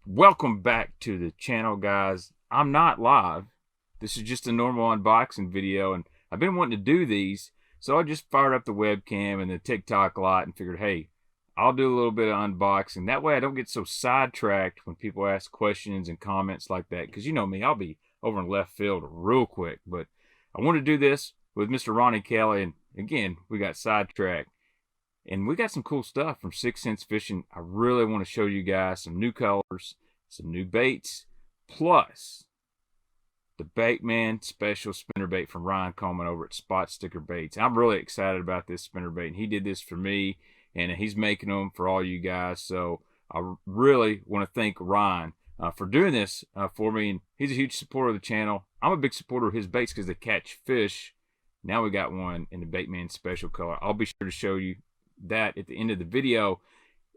Welcome back to the channel, guys. I'm not live. This is just a normal unboxing video, and I've been wanting to do these, so I just fired up the webcam and the TikTok lot and figured, hey, I'll do a little bit of unboxing. That way I don't get so sidetracked when people ask questions and comments like that, because you know me, I'll be over in left field real quick. But I want to do this with Mr. Ronnie Kelley, and again, we got sidetracked. And we got some cool stuff from Stix Fishing. I really want to show you guys some new colors, some new baits, plus the Baitman special spinnerbait from Ryan Coleman over at Spot Sticker Baits. I'm really excited about this spinnerbait, and he did this for me, and he's making them for all you guys. So I really want to thank Ryan for doing this for me. And he's a huge supporter of the channel. I'm a big supporter of his baits because they catch fish. Now we got one in the Baitman special color. I'll be sure to show you that at the end of the video.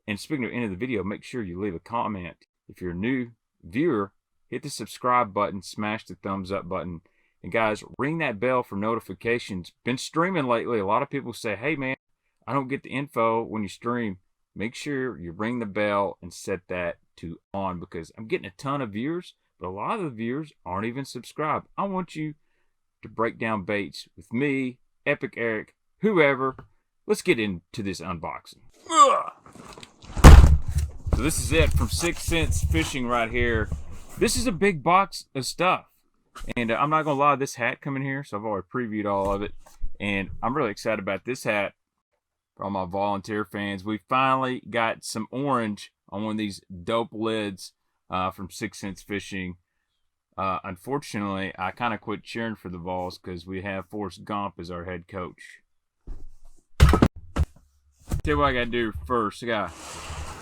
And speaking of end of the video, make sure you leave a comment. If you're a new viewer, hit the subscribe button, smash the thumbs up button, and guys, ring that bell for notifications. Been streaming lately. A lot of people say, hey man, I don't get the info when you stream. Make sure you ring the bell and set that to on, because I'm getting a ton of viewers, but a lot of the viewers aren't even subscribed. I want you to break down baits with me, Epic Eric, whoever. Let's get into this unboxing. So this is it from Stix Fishing right here. This is a big box of stuff. And I'm not going to lie, this hat coming here, so I've already previewed all of it. And I'm really excited about this hat for all my volunteer fans. We finally got some orange on one of these dope lids from Stix Fishing. Unfortunately, I kind of quit cheering for the Vols because we have Forrest Gump as our head coach. Tell you what I gotta do first. I gotta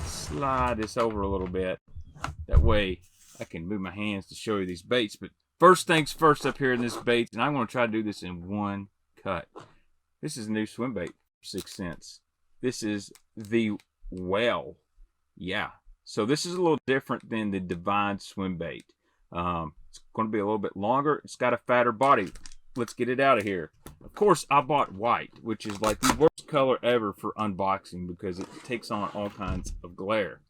slide this over a little bit. That way I can move my hands to show you these baits. But first things first up here in this bait, and I'm gonna try to do this in one cut. This is a new swim bait, 6 cents. This is the Well. Yeah. So this is a little different than the Divine swim bait. It's gonna be a little bit longer. It's got a fatter body. Let's get it out of here. Of course, I bought white, which is like the worst color ever for unboxing because it takes on all kinds of glare.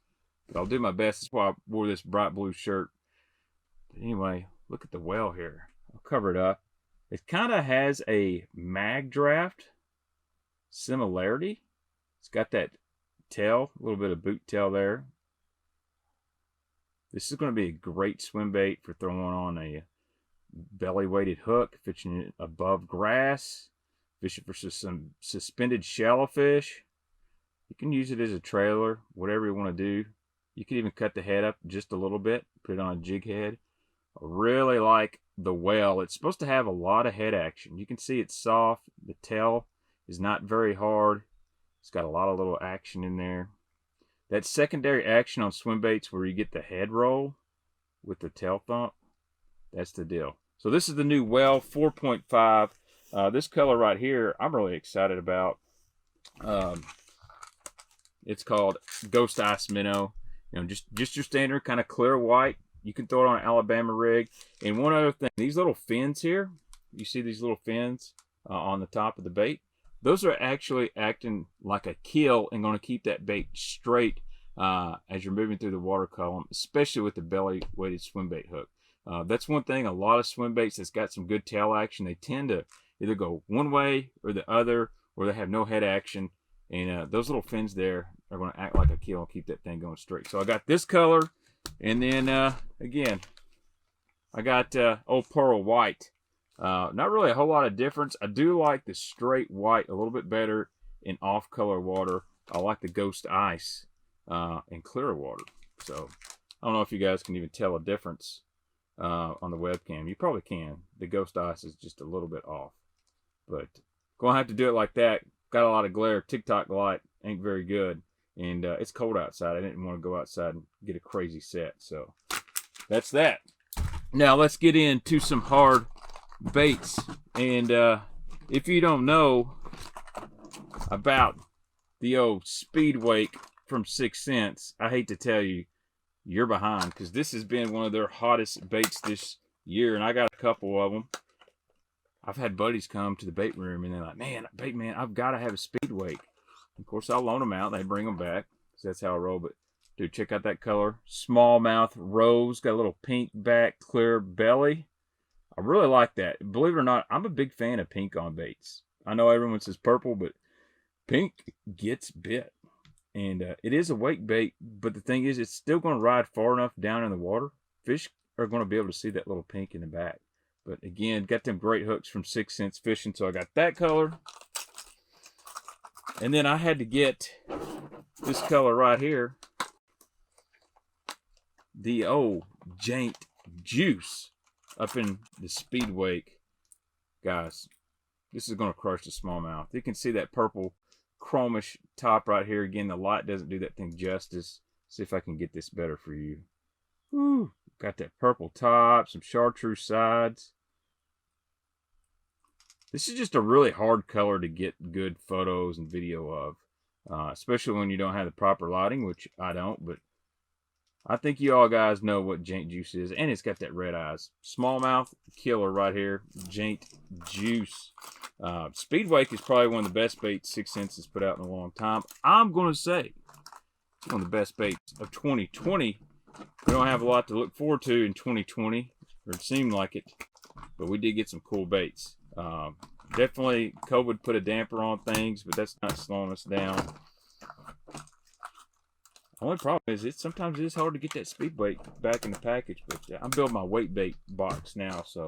But I'll do my best. That's why I wore this bright blue shirt. But anyway, look at the well here. I'll cover it up. It kind of has a mag draft similarity. It's got that tail, a little bit of boot tail there. This is going to be a great swim bait for throwing on a belly weighted hook, fishing it above grass, fishing for some suspended shallow fish. You can use it as a trailer, whatever you want to do. You can even cut the head up just a little bit, put it on a jig head. I really like the Well. It's supposed to have a lot of head action. You can see it's soft. The tail is not very hard. It's got a lot of little action in there. That secondary action on swim baits where you get the head roll with the tail thump, that's the deal. So this is the new Well 4.5. This color right here, I'm really excited about. It's called Ghost Ice Minnow. You know, just your standard kind of clear white. You can throw it on an Alabama rig. And one other thing, these little fins here, you see these little fins on the top of the bait? Those are actually acting like a keel and going to keep that bait straight as you're moving through the water column, especially with the belly weighted swim bait hook. That's one thing, a lot of swim baits that's got some good tail action, they tend to either go one way or the other, or they have no head action. And those little fins there are going to act like a keel and keep that thing going straight. So I got this color, and then again, I got Old Pearl White. Not really a whole lot of difference. I do like the straight white a little bit better in off-color water. I like the Ghost Ice in clear water. So I don't know if you guys can even tell a difference on the webcam. You probably can. The Ghost Ice is just a little bit off, but gonna have to do it like that. Got a lot of glare. TikTok light ain't very good, and it's cold outside. I didn't want to go outside and get a crazy set, so that's that. Now let's get into some hard baits. And if you don't know about the old speed wake from 6 cents, I hate to tell you, you're behind, because this has been one of their hottest baits this year, and I got a couple of them. I've had buddies come to the bait room and they're like, man, Baitman, I've got to have a speed wake. Of course, I'll loan them out and they bring them back, because that's how I roll. But Dude, check out that color. Smallmouth rose, got a little pink back, clear belly. I really like that. Believe it or not, I'm a big fan of pink on baits. I know everyone says purple, but pink gets bit. And it is a wake bait, but the thing is, it's still going to ride far enough down in the water. Fish are going to be able to see that little pink in the back. But again, got them great hooks from 6 Cents Fishing, so I got that color. And then I had to get this color right here. The old Jank Juice up in the speed wake. Guys, this is going to crush the smallmouth. You can see that purple chromish top right here. Again, the light doesn't do that thing justice. See if I can get this better for you. Woo. Got that purple top, some chartreuse sides. This is just a really hard color to get good photos and video of, especially when you don't have the proper lighting, which I don't, but I think you all guys know what Jank Juice is, and it's got that red eyes. Smallmouth killer right here, Jank Juice. Speedwake is probably one of the best baits 6 Cents has put out in a long time. I'm going to say it's one of the best baits of 2020. We don't have a lot to look forward to in 2020, or it seemed like it, but we did get some cool baits. Definitely COVID put a damper on things, but that's not slowing us down. Only problem is sometimes it is hard to get that speed bait back in the package, but I'm building my weight bait box now, so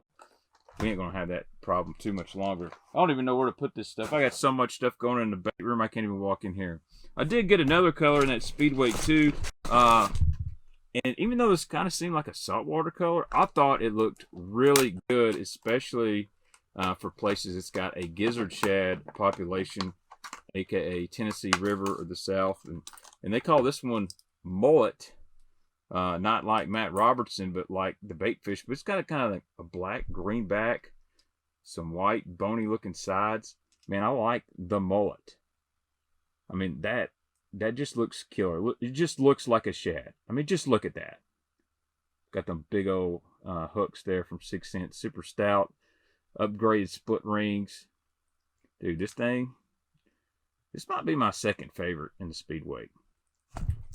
we ain't gonna have that problem too much longer. I don't even know where to put this stuff. I got so much stuff going in the bait room I can't even walk in here. I did get another color in that speed weight too, and even though this kind of seemed like a saltwater color, I thought it looked really good, especially for places it's got a gizzard shad population, aka Tennessee River or the South, and they call this one Mullet, not like Matt Robertson, but like the bait fish. But it's got a kind of like a black green back, some white bony looking sides. Man, I like the Mullet. I mean, that just looks killer. It just looks like a shad. I mean, just look at that. Got them big old hooks there from 6 Cents, super stout, upgraded split rings. Dude, this might be my second favorite in the Speedway.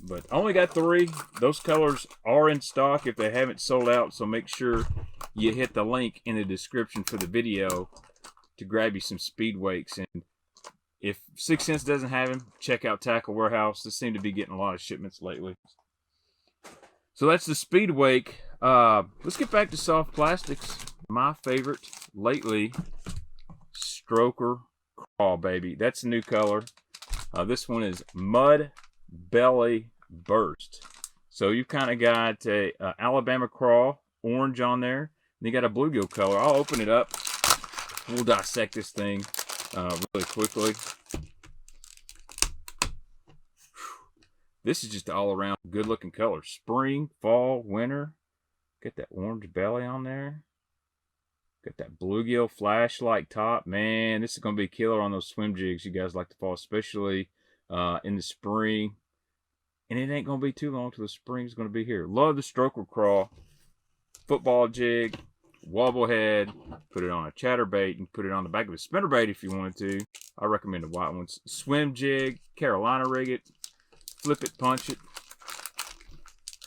But I only got 3. Those colors are in stock if they haven't sold out, so make sure you hit the link in the description for the video to grab you some speed wakes. And if 6 Cents doesn't have them, check out Tackle Warehouse. They seem to be getting a lot of shipments lately. So that's the speed wake. Let's get back to soft plastics. My favorite lately, Stroker Craw, baby. That's a new color. This one is Mud Belly Burst. So you've kind of got a Alabama Craw orange on there. And you got a bluegill color. I'll open it up. We'll dissect this thing really quickly. This is just all around good looking color. Spring, fall, winter. Got that orange belly on there. Got that bluegill flashlight top. Man, this is going to be killer on those swim jigs you guys like to fall, especially in the spring. And it ain't going to be too long till the spring's going to be here. Love the Stroker Craw. Football jig, wobble head. Put it on a chatterbait and put it on the back of a spinnerbait if you wanted to. I recommend the white ones. Swim jig, Carolina rig it, flip it, punch it.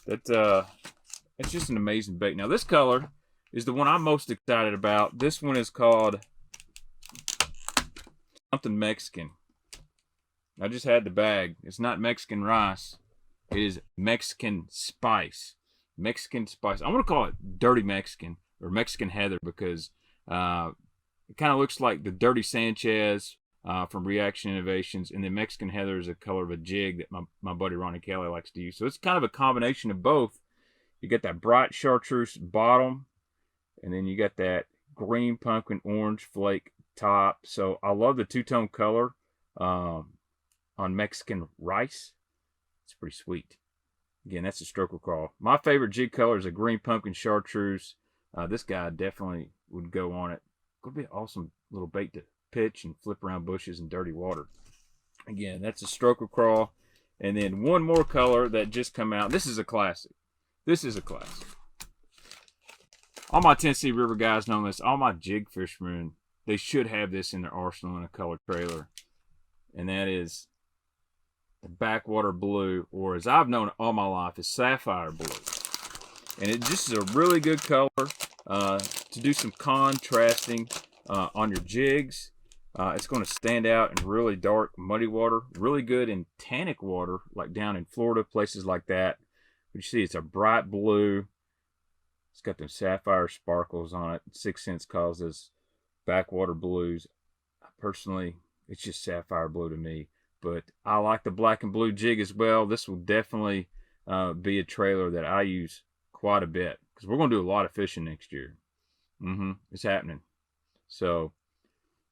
It's just an amazing bait. Now this color is the one I'm most excited about. This one is called something Mexican. I just had the bag. It's not Mexican rice. It is Mexican spice. Mexican spice. I'm going to call it Dirty Mexican or Mexican Heather because it kind of looks like the Dirty Sanchez from Reaction Innovations. And then Mexican Heather is a color of a jig that my buddy Ronnie Kelley likes to use. So it's kind of a combination of both. You get that bright chartreuse bottom. And then you got that green pumpkin orange flake top. So I love the two-tone color on Mexican rice. It's pretty sweet. Again, that's a Stroker Craw. My favorite jig color is a green pumpkin chartreuse. This guy definitely would go on it. Could be an awesome little bait to pitch and flip around bushes in dirty water. Again, that's a Stroker Craw. And then one more color that just come out. This is a classic. This is a classic. All my Tennessee River guys know this. All my jig fishermen, they should have this in their arsenal in a color trailer. And that is Backwater blue, or as I've known it all my life, is sapphire blue. And it just is a really good color to do some contrasting on your jigs. It's going to stand out in really dark, muddy water. Really good in tannic water, like down in Florida, places like that. But you see, it's a bright blue. It's got them sapphire sparkles on it. 6 Cents calls this backwater blues. Personally, it's just sapphire blue to me. But I like the black and blue jig as well. This will definitely be a trailer that I use quite a bit, because we're going to do a lot of fishing next year. It's happening. So,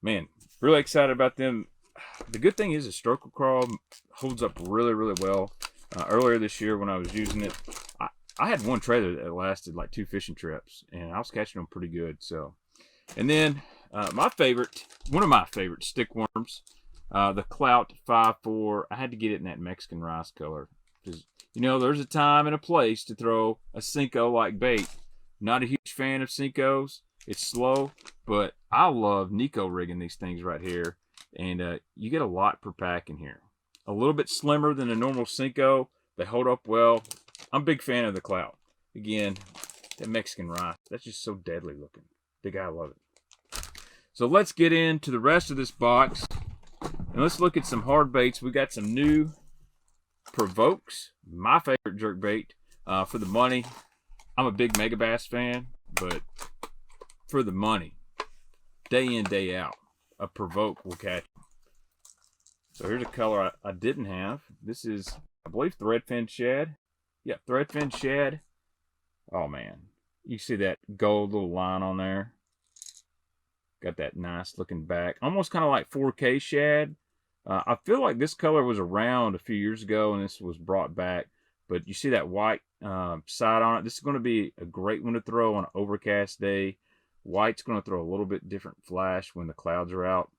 man, really excited about them. The good thing is the Sherbet Craw holds up really, really well. Earlier this year when I was using it, I had one trailer that lasted like 2 fishing trips, and I was catching them pretty good. So, and then my favorite, one of my favorite stick worms, the Clout 5.4. I had to get it in that Mexican rice color, because you know there's a time and a place to throw a Cinco like bait. Not a huge fan of Cincos. It's slow, but I love Nico rigging these things right here, and you get a lot per pack in here. A little bit slimmer than a normal Cinco. They hold up well. I'm a big fan of the Clout. Again, that Mexican rice, that's just so deadly looking. Big guy, love it. So let's get into the rest of this box, and let's look at some hard baits. We got some new Provokes, my favorite jerkbait for the money. I'm a big Megabass fan, but for the money, day in, day out, a Provoke will catch. So here's a color I didn't have. This is, I believe, Threadfin Shad. Yeah, Threadfin Shad. Oh man, you see that gold little line on there? Got that nice looking back, almost kind of like 4K Shad. I feel like this color was around a few years ago and this was brought back, but you see that white side on it. This is going to be a great one to throw on an overcast day. White's going to throw a little bit different flash when the clouds are out.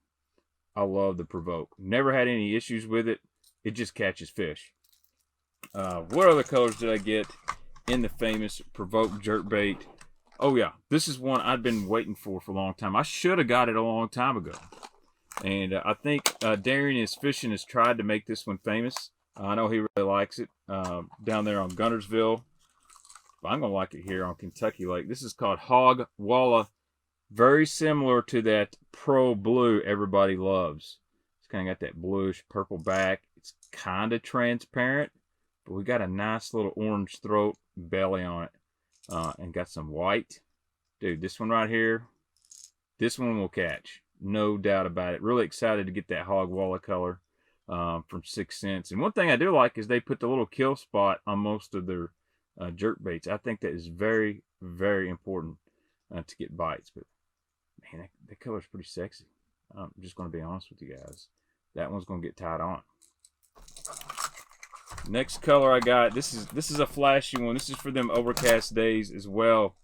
I love the Provoke. Never had any issues with it. It just catches fish. What other colors did I get in the famous Provoke jerkbait? Oh yeah, this is one I've been waiting for a long time. I should have got it a long time ago. And I think Darian is Fishing has tried to make this one famous. I know he really likes it down there on Guntersville. But I'm going to like it here on Kentucky Lake. This is called HogWall. Very similar to that Pro Blue everybody loves. It's kind of got that bluish purple back. It's kind of transparent, but we got a nice little orange throat belly on it. And got some white. Dude, this one right here, this one will catch. No doubt about it. Really excited to get that HogWall Color from 6 Cents. And one thing I do like is they put the little kill spot on most of their jerk baits. I think that is very, very important to get bites. But man, that color's pretty sexy. I'm just going to be honest with you guys. That one's going to get tied on. Next color I got, this is a flashy one. This is for them overcast days as well.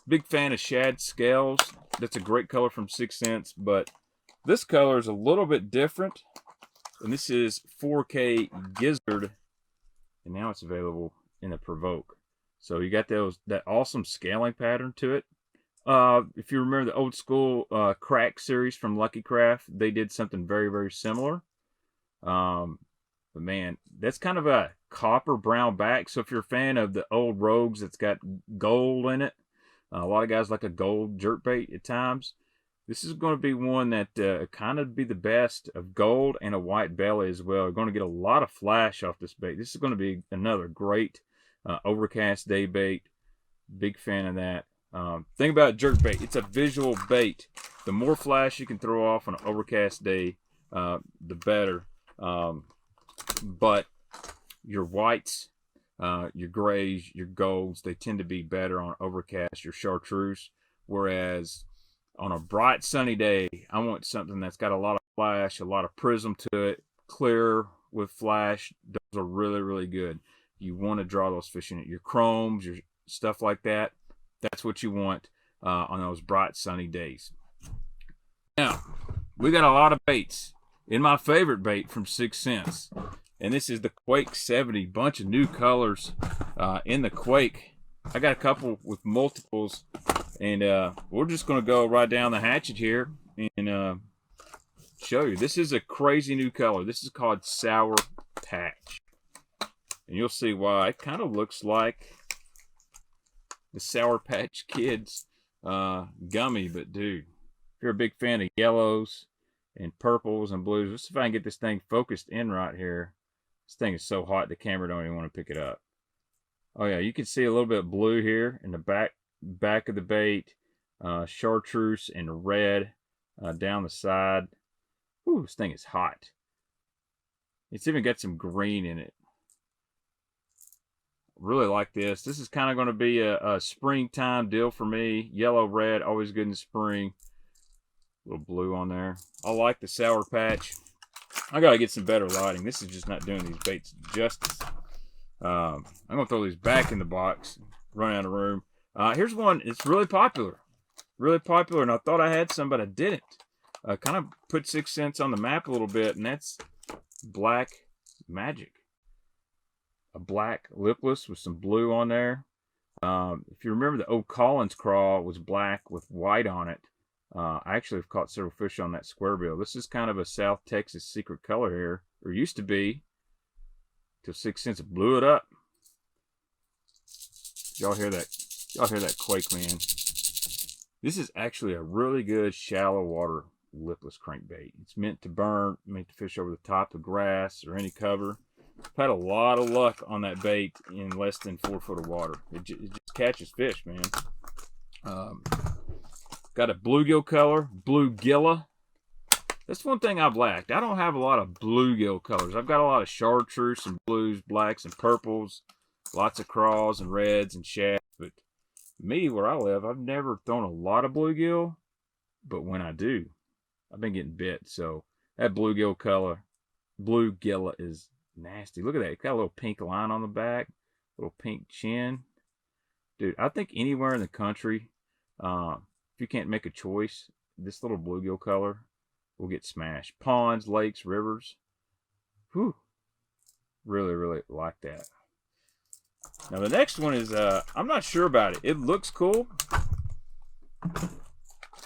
Big fan of Shad Scales. That's a great color from 6 Cents, but this color is a little bit different. And this is 4K Gizzard, and now it's available in a Provoke. So you got that awesome scaling pattern to it. If you remember the old school Crack series from Lucky Craft, they did something very, very similar. But man, that's kind of a copper brown back. So if you're a fan of the old Rogues that's got gold in it, a lot of guys like a gold jerkbait at times. This is going to be one that kind of be the best of gold and a white belly as well. You're going to get a lot of flash off this bait. This is going to be another great overcast day bait. Big fan of that. Thing about jerkbait, it's a visual bait. The more flash you can throw off on an overcast day, the better. But your whites, your grays, your golds, they tend to be better on overcast, your chartreuse. Whereas on a bright sunny day, I want something that's got a lot of flash, a lot of prism to it, clear with flash. Those are really, really good. You want to draw those fish in it. Your chromes, your stuff like that, that's what you want on those bright sunny days. Now, we got a lot of baits. In my favorite bait from 6 Cents, and this is the Quake 70. Bunch of new colors in the Quake. I got a couple with multiples, and we're just going to go right down the hatchet here and show show you. This is a crazy new color. This is called Sour Patch. And you'll see why. It kind of looks like the Sour Patch Kids gummy. But dude, if you're a big fan of yellows and purples and blues, let's see if I can get this thing focused in right here. This thing is so hot the camera don't even want to pick it up. Oh yeah, you can see a little bit of blue here in the back of the bait, chartreuse and red down the side. Ooh, this thing is hot. It's even got some green in it. Really like this. This is kind of going to be a springtime deal for me. Yellow, red, always good in the spring. A little blue on there. I like the Sour Patch. I got to get some better lighting. This is just not doing these baits justice. I'm going to throw these back in the box, run out of room. Here's one. It's really popular. Really popular, and I thought I had some, but I didn't. Kind of put 6 cents on the map a little bit, and that's Black Magic. A black lipless with some blue on there. If you remember, the old Collins craw was black with white on it. I actually have caught several fish on that square bill. This is kind of a South Texas secret color here, or used to be, till 6 cents blew it up. Y'all hear that? Y'all hear that quake, man? This is actually a really good shallow water lipless crankbait. It's meant to burn, meant to fish over the top of grass or any cover. I've had a lot of luck on that bait in less than 4 foot of water. It just catches fish, man. Got a bluegill color, blue Guilla. That's one thing I've lacked. I don't have a lot of bluegill colors. I've got a lot of chartreuse and blues, blacks and purples, lots of craws and reds and shads. But me, where I live, I've never thrown a lot of bluegill. But when I do, I've been getting bit. So that bluegill color, blue Guilla, is nasty. Look at that. It's got a little pink line on the back, little pink chin. Dude, I think anywhere in the country, if you can't make a choice, this little bluegill color will get smashed. Ponds, lakes, rivers. Whew. Really, really like that. Now the next one is, I'm not sure about it. It looks cool.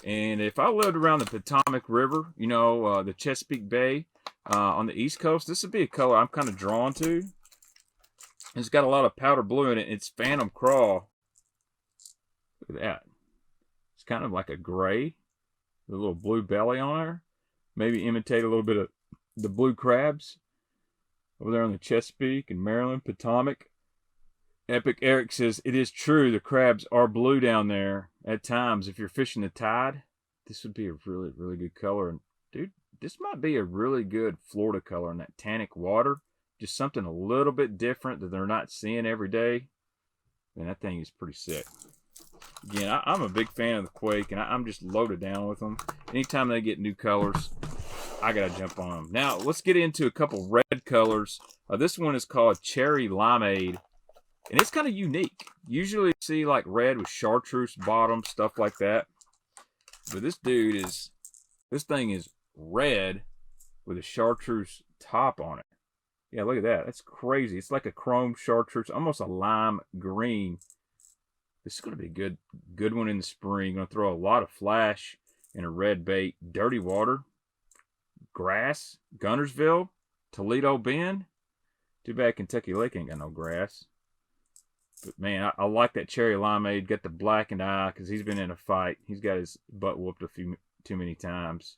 And if I lived around the Potomac River, you know, the Chesapeake Bay, on the East Coast, this would be a color I'm kind of drawn to. It's got a lot of powder blue in it. It's Phantom Craw. Look at that. It's kind of like a gray with a little blue belly on her. Maybe imitate a little bit of the blue crabs over there on the Chesapeake and Maryland, Potomac. Epic Eric says, it is true, the crabs are blue down there at times. If you're fishing the tide, this would be a really, really good color. And dude, this might be a really good Florida color in that tannic water. Just something a little bit different that they're not seeing every day. Man, that thing is pretty sick. Again, I'm a big fan of the Quake, and I'm just loaded down with them. Anytime they get new colors, I got to jump on them. Now, let's get into a couple red colors. This one is called Cherry Limeade, and it's kind of unique. Usually you see like red with chartreuse bottom, stuff like that. But this thing is red with a chartreuse top on it. Yeah, look at that. That's crazy. It's like a chrome chartreuse, almost a lime green. This is going to be a good one in the spring. Going to throw a lot of flash in a red bait. Dirty water, grass, Gunnersville, Toledo Bend. Too bad Kentucky Lake ain't got no grass. But man, I like that Cherry Limeade. Got the blackened eye because he's been in a fight. He's got his butt whooped too many times.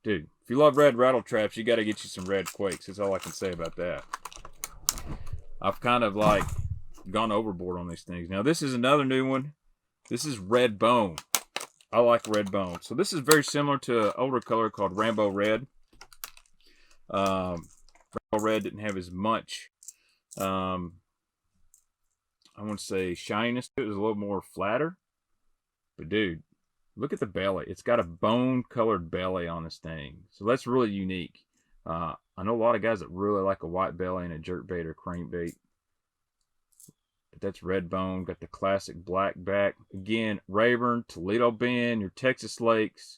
Dude, if you love red rattle traps, you got to get you some red Quakes. That's all I can say about that. I've kind of like gone overboard on these things. Now this is another new one. This is Red Bone. I like Red Bone. So this is very similar to an older color called Rambo Red. Rambo Red didn't have as much, I want to say, shininess. It was a little more flatter. But dude, look at the belly. It's got a bone colored belly on this thing. So that's really unique. I know a lot of guys that really like a white belly and a jerkbait or crankbait. But that's Red Bone. Got the classic black back. Again, Rayburn, Toledo Bend, your Texas lakes.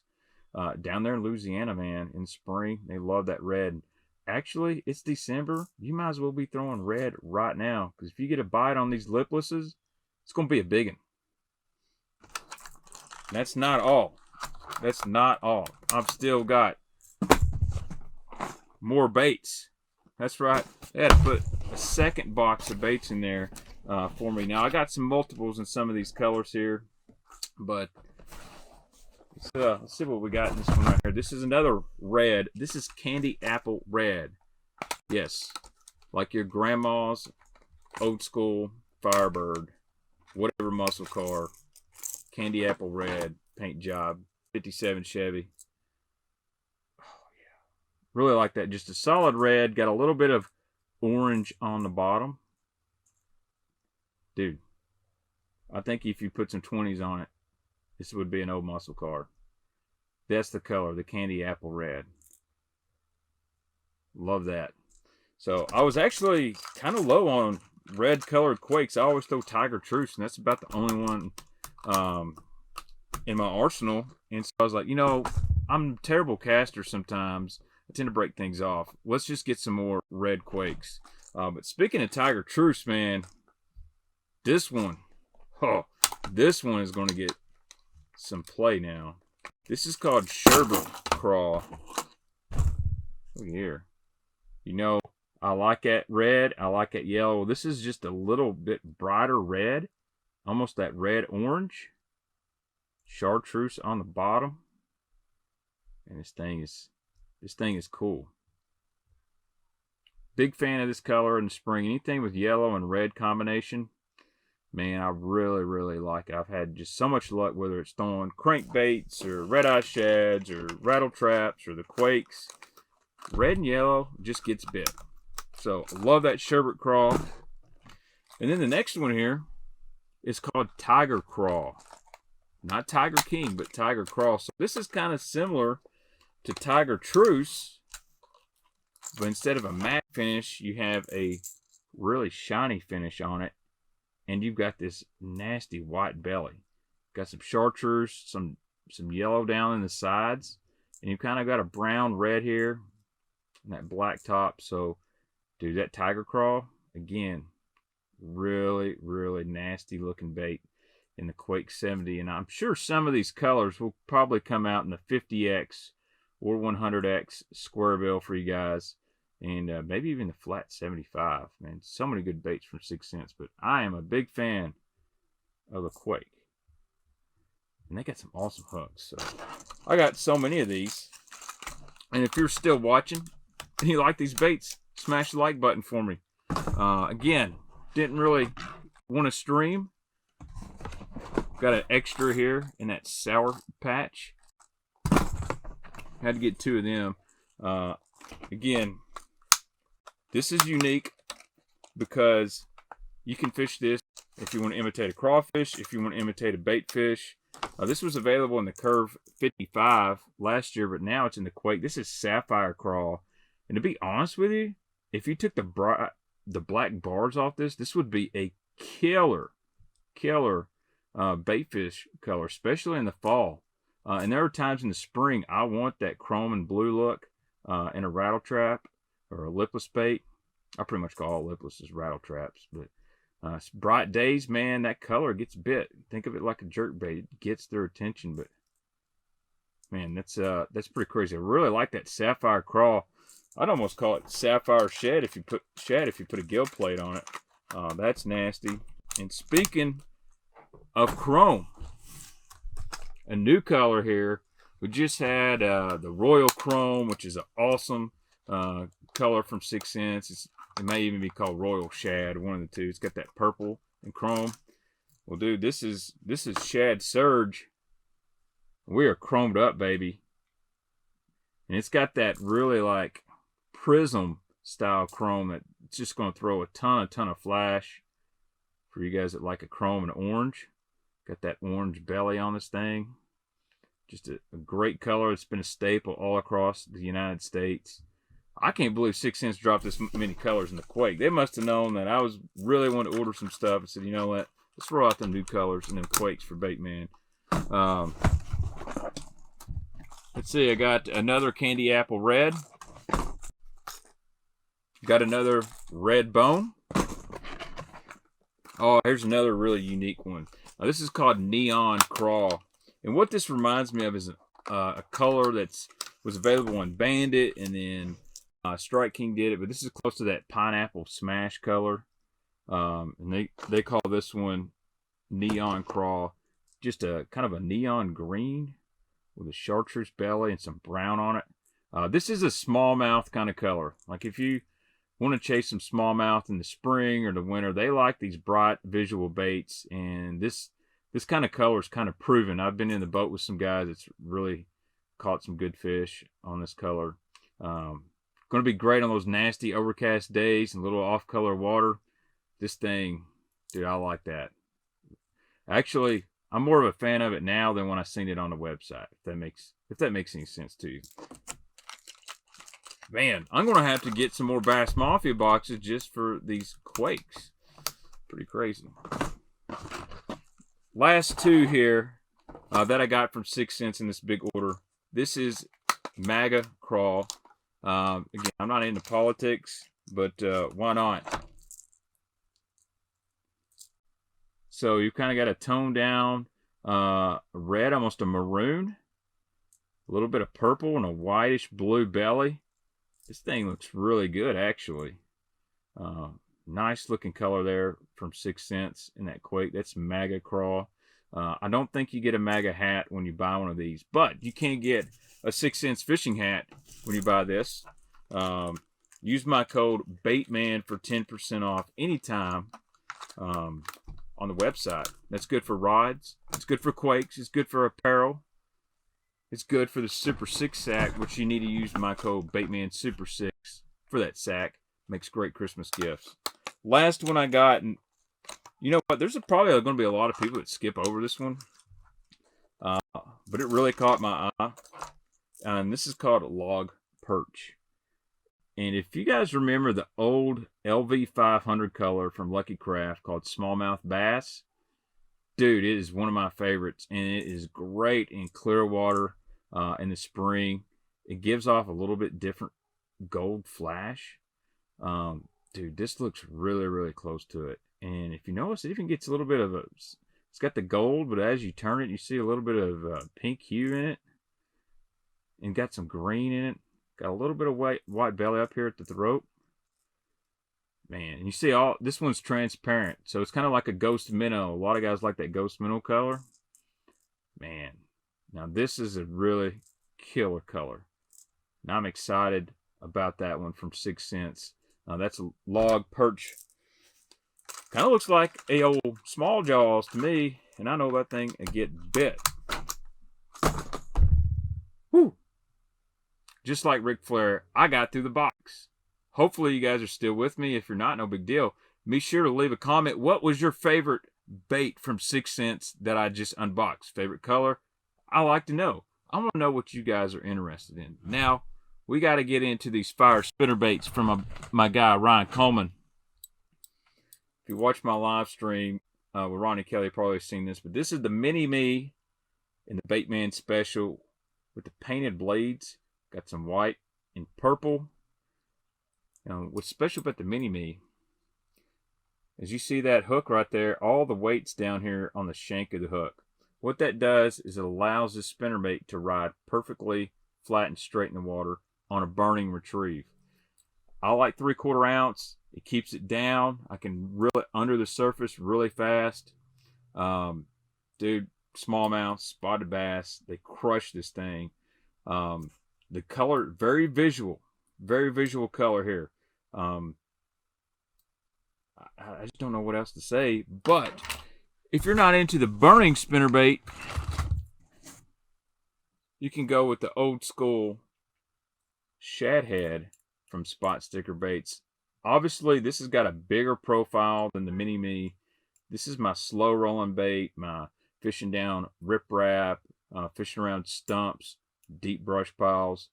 Down there in Louisiana, man, in spring, they love that red. Actually, it's December. You might as well be throwing red right now. Because if you get a bite on these liplesses, it's going to be a big one. That's not all. That's not all. I've still got more baits. That's right. They had to put a second box of baits in there for me. Now I got some multiples in some of these colors here, but let's see what we got in this one right here. This is another red. This is candy apple red. Yes, like your grandma's old school Firebird, whatever muscle car, candy apple red paint job, 57 Chevy. Oh yeah, really like that. Just a solid red, got a little bit of orange on the bottom. Dude, I think if you put some 20s on it, this would be an old muscle car. That's the color, the candy apple red. Love that. So I was actually kind of low on red colored quakes. I always throw Tiger Truce, and that's about the only one in my arsenal. And so I was like, you know, I'm a terrible caster sometimes. I tend to break things off. Let's just get some more red quakes. But speaking of Tiger Truce, man, this one is going to get some play now. This is called Sherbet Craw. Look here. You know, I like that red. I like that yellow. This is just a little bit brighter red. Almost that red orange. Chartreuse on the bottom. And this thing is cool. Big fan of this color in the spring. Anything with yellow and red combination, man, I really, really like it. I've had just so much luck, whether it's throwing crankbaits or red-eye shads or rattle traps or the quakes. Red and yellow just gets bit. So I love that Sherbet Craw. And then the next one here is called Tiger Craw. Not Tiger King, but Tiger Craw. So this is kind of similar to Tiger Truce, but instead of a matte finish, you have a really shiny finish on it. And you've got this nasty white belly. Got some chartreuse, some yellow down in the sides. And you've kind of got a brown red here. And that black top. So, dude, that Tiger Craw, again, really, really nasty looking bait in the Quake 70. And I'm sure some of these colors will probably come out in the 50X or 100X square bill for you guys. And maybe even the flat 75. Man, so many good baits from 6 cents. But I am a big fan of the Quake. And they got some awesome hooks. So I got so many of these. And if you're still watching and you like these baits, smash the like button for me. Again, didn't really want to stream. Got an extra here in that Sour Patch. Had to get 2 of them. Again, this is unique because you can fish this if you want to imitate a crawfish, if you want to imitate a bait fish. This was available in the Curve 55 last year, but now it's in the Quake. This is Sapphire Craw. And to be honest with you, if you took the black bars off this would be a killer bait fish color, especially in the fall. And there are times in the spring I want that chrome and blue look in a rattle trap or a lipless bait. I pretty much call all liplesses rattle traps, but bright days, man, that color gets bit. Think of it like a jerkbait. It gets their attention, but man, that's pretty crazy. I really like that Sapphire Craw. I'd almost call it Sapphire Shad if you put a gill plate on it. That's nasty. And speaking of chrome, a new color here. We just had the Royal Chrome, which is an awesome color from 6 cents. It may even be called Royal Shad, one of the two. It's got that purple and chrome. Well, dude, this is Shad Surge. We are chromed up, baby. And it's got that really like prism style chrome that's just going to throw a ton of flash for you guys that like a chrome and orange. Got that orange belly on this thing. Just a great color. It's been a staple all across the United States. I can't believe 6 cents dropped this many colors in the Quake. They must have known that I was really wanting to order some stuff and said, you know what, let's throw out them new colors and them Quakes for Baitman. Let's see, I got another Candy Apple Red. Got another Red Bone. Oh, here's another really unique one. This is called Neon Craw. And what this reminds me of is a color that was available on Bandit and then Strike King did it, but this is close to that pineapple smash color. And they call this one Neon Craw. Just a kind of a neon green with a chartreuse belly and some brown on it. This is a smallmouth kind of color. Like if you want to chase some smallmouth in the spring or the winter, they like these bright visual baits, and this kind of color is kind of proven. I've been in the boat with some guys that's really caught some good fish on this color. Going to be great on those nasty overcast days and little off-color water. This thing, dude, I like that. Actually, I'm more of a fan of it now than when I seen it on the website. If that makes any sense to you. Man, I'm gonna have to get some more Bass Mafia boxes just for these quakes. Pretty crazy. Last two here that I got from 6 cents in this big order. This is MAGA Craw. Again, I'm not into politics, but why not? So you've kind of got a toned down red, almost a maroon, a little bit of purple, and a whitish blue belly. This thing looks really good, actually. Nice looking color there from 6 cents in that quake. That's MAGA Craw. I don't think you get a MAGA hat when you buy one of these, but you can get a 6 cents fishing hat when you buy this. Use my code BAITMAN for 10% off anytime on the website. That's good for rods. It's good for quakes. It's good for apparel. It's good for the Super 6 sack, which you need to use my code BAITMAN Super 6 for that sack. Makes great Christmas gifts. Last one I got, and you know what? There's probably going to be a lot of people that skip over this one, but it really caught my eye. And this is called a log perch. And if you guys remember the old LV500 color from Lucky Craft called Smallmouth Bass, dude, it is one of my favorites, and it is great in clear water in the spring. It gives off a little bit different gold flash. Dude, this looks really, really close to it. And if you notice, it even gets a little bit of it's got the gold, but as you turn it, you see a little bit of pink hue in it, and got some green in it. Got a little bit of white belly up here at the throat. Man, and you see this one's transparent, so it's kind of like a ghost minnow. A lot of guys like that ghost minnow color. Man, now this is a really killer color. Now I'm excited about that one from 6 cents. That's a log perch. Kind of looks like a old small jaws to me, and I know that thing will get bit. Whew. Just like Ric Flair, I got through the box. Hopefully you guys are still with me. If you're not, no big deal. Be sure to leave a comment. What was your favorite bait from 6 cents that I just unboxed? Favorite color? I like to know. I want to know what you guys are interested in. Now, we got to get into these fire spinner baits from my guy, Ryan Coleman. If you watch my live stream with Ronnie Kelley, you've probably seen this, but this is the Mini-Me in the Baitman Special with the painted blades. Got some white and purple. What's special about the Mini-Me, as you see that hook right there, all the weight's down here on the shank of the hook. What that does is it allows this spinnerbait to ride perfectly flat and straight in the water on a burning retrieve. I like 3/4 ounce. It keeps it down. I can reel it under the surface really fast. Dude, smallmouth, spotted bass, they crush this thing. The color, very visual color here. I just don't know what else to say, but if you're not into the burning spinnerbait, you can go with the old school Shad Head from Spot Sticker Baits. Obviously, this has got a bigger profile than the Mini-Me. This is my slow rolling bait, my fishing down riprap, fishing around stumps, deep brush piles.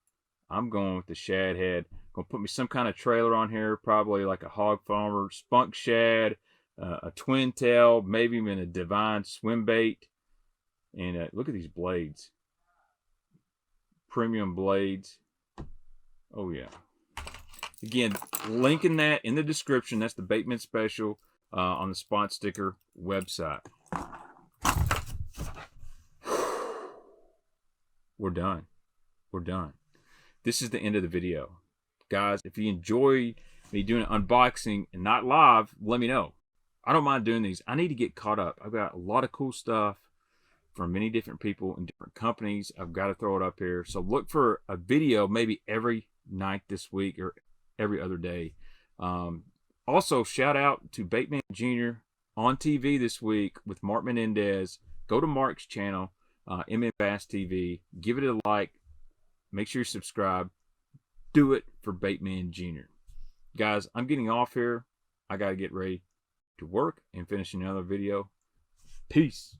I'm going with the Shad Head. Gonna put me some kind of trailer on here, probably like a Hog Farmer, Spunk Shad, a twin tail, maybe even a Divine Swimbait. And look at these blades. Premium blades. Oh yeah. Again, linking that in the description. That's the Baitman Special on the Spot Sticker website. We're done. We're done. This is the end of the video. Guys, if you enjoy me doing an unboxing and not live, let me know. I don't mind doing these. I need to get caught up. I've got a lot of cool stuff from many different people in different companies. I've got to throw it up here. So look for a video maybe every night this week or every other day. Also, shout out to Baitman Jr. on TV this week with Mark Menendez. Go to Mark's channel, MN Bass TV. Give it a like. Make sure you subscribe. Do it for Baitman Jr. Guys, I'm getting off here. I got to get ready to work and finish another video. Peace.